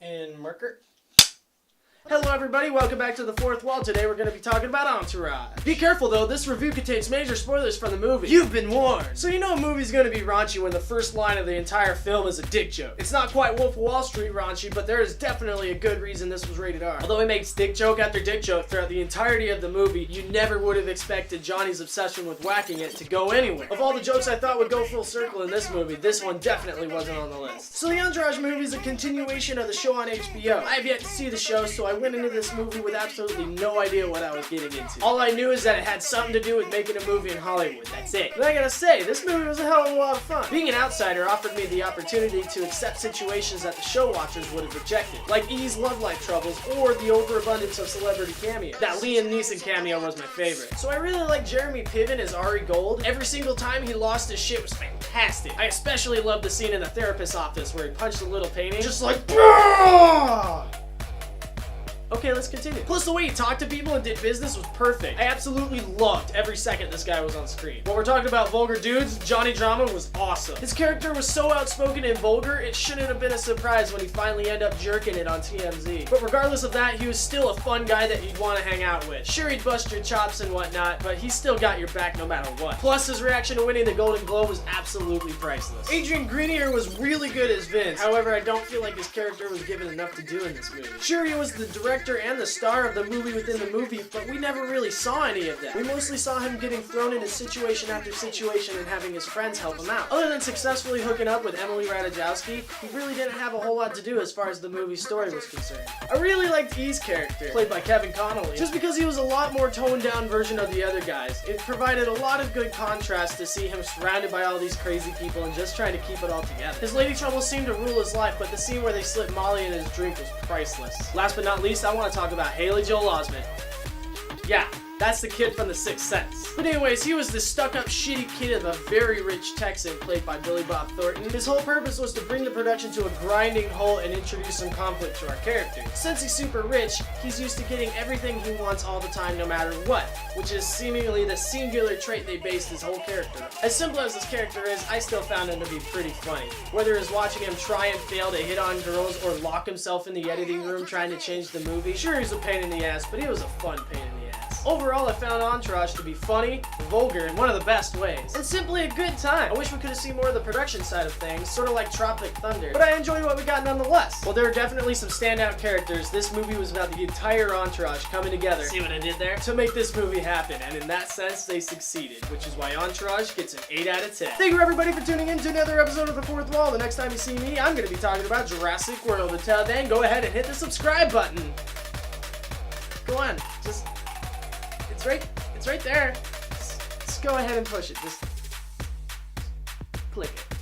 And marker. Hello everybody, welcome back to The Fourth Wall. Today we're going to be talking about Entourage. Be careful though, this review contains major spoilers from the movie. You've been warned! So you know a movie's going to be raunchy when the first line of the entire film is a dick joke. It's not quite Wolf of Wall Street raunchy, but there is definitely a good reason this was rated R. Although he makes dick joke after dick joke throughout the entirety of the movie, you never would have expected Johnny's obsession with whacking it to go anywhere. Of all the jokes I thought would go full circle in this movie, this one definitely wasn't on the list. So the Entourage movie is a continuation of the show on HBO. I have yet to see the show, so I went into this movie with absolutely no idea what I was getting into. All I knew is that it had something to do with making a movie in Hollywood. That's it. But I gotta say, this movie was a hell of a lot of fun. Being an outsider offered me the opportunity to accept situations that the show watchers would have rejected, like E's love life troubles or the overabundance of celebrity cameos. That Liam Neeson cameo was my favorite. So I really like Jeremy Piven as Ari Gold. Every single time he lost his shit was fantastic. I especially loved the scene in the therapist's office where he punched a little painting, just like BAH! Okay, let's continue. Plus, the way he talked to people and did business was perfect. I absolutely loved every second this guy was on screen. When we're talking about vulgar dudes, Johnny Drama was awesome. His character was so outspoken and vulgar, it shouldn't have been a surprise when he finally ended up jerking it on TMZ. But regardless of that, he was still a fun guy that you'd want to hang out with. Sure, he'd bust your chops and whatnot, but he still got your back no matter what. Plus, his reaction to winning the Golden Globe was absolutely priceless. Adrian Grenier was really good as Vince. However, I don't feel like his character was given enough to do in this movie. Sure, he was the director and the star of the movie within the movie, but we never really saw any of that. We mostly saw him getting thrown into situation after situation and having his friends help him out. Other than successfully hooking up with Emily Ratajkowski, he really didn't have a whole lot to do as far as the movie's story was concerned. I really liked E's character, played by Kevin Connolly, just because he was a lot more toned down version of the other guys. It provided a lot of good contrast to see him surrounded by all these crazy people and just trying to keep it all together. His lady troubles seemed to rule his life, but the scene where they slipped Molly in his drink was priceless. Last but not least, I want to talk about Haley Joel Osment. Yeah, that's the kid from The Sixth Sense. But anyways, he was the stuck-up shitty kid of a very rich Texan played by Billy Bob Thornton. His whole purpose was to bring the production to a grinding halt and introduce some conflict to our character. Since he's super rich, he's used to getting everything he wants all the time no matter what, which is seemingly the singular trait they based his whole character on. As simple as this character is, I still found him to be pretty funny. Whether it's watching him try and fail to hit on girls or lock himself in the editing room trying to change the movie, sure he's a pain in the ass, but he was a fun pain in the ass. Overall, I found Entourage to be funny, vulgar, in one of the best ways, and simply a good time. I wish we could have seen more of the production side of things, sort of like Tropic Thunder, but I enjoyed what we got nonetheless. While there are definitely some standout characters, this movie was about the entire Entourage coming together, see what I did there, to make this movie happen, and in that sense, they succeeded, which is why Entourage gets an 8 out of 10. Thank you everybody for tuning in to another episode of The Fourth Wall. The next time you see me, I'm going to be talking about Jurassic World. Until then, go ahead and hit the subscribe button. Go on, just... It's right there. Just go ahead and push it. Just click it.